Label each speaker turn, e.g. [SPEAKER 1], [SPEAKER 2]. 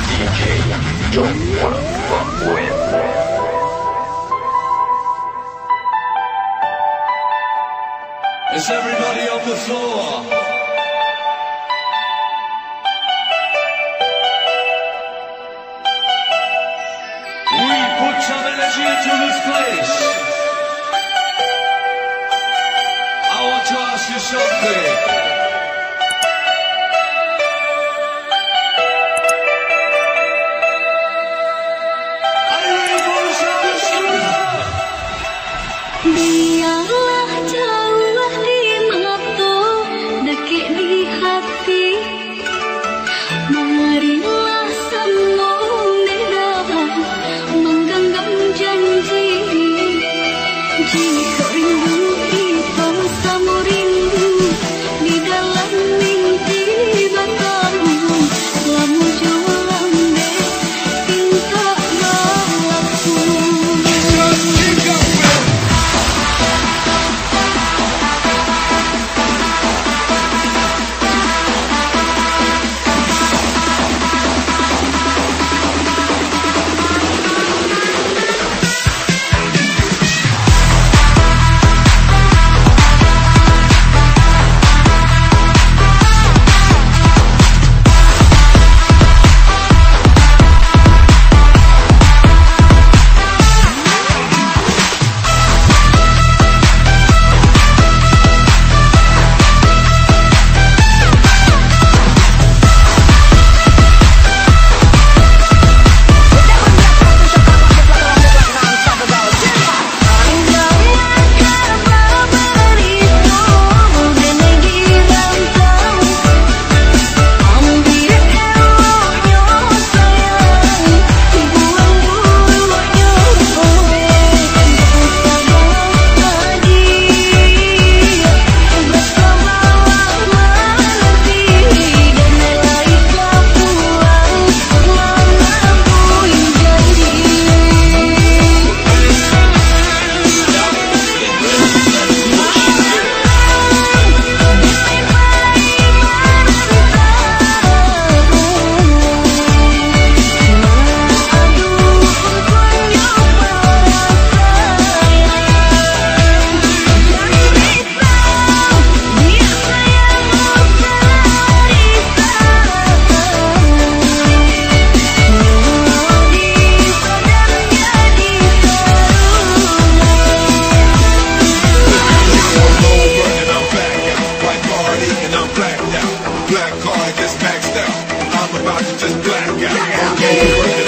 [SPEAKER 1] DJ you don't wanna fuck with.
[SPEAKER 2] Is everybody on the floor? We put some energy into this place. I want to ask you something.
[SPEAKER 3] Biarlah jauh di mata, dekat di hati. Marilah sambung lidah, menggenggam janji. Jika rindu itu sama rindu, di dalam mimpi bertamu. Lamun jualan deh, cinta malaku.
[SPEAKER 2] Black card just maxed out. I'm about to just black out. Okay.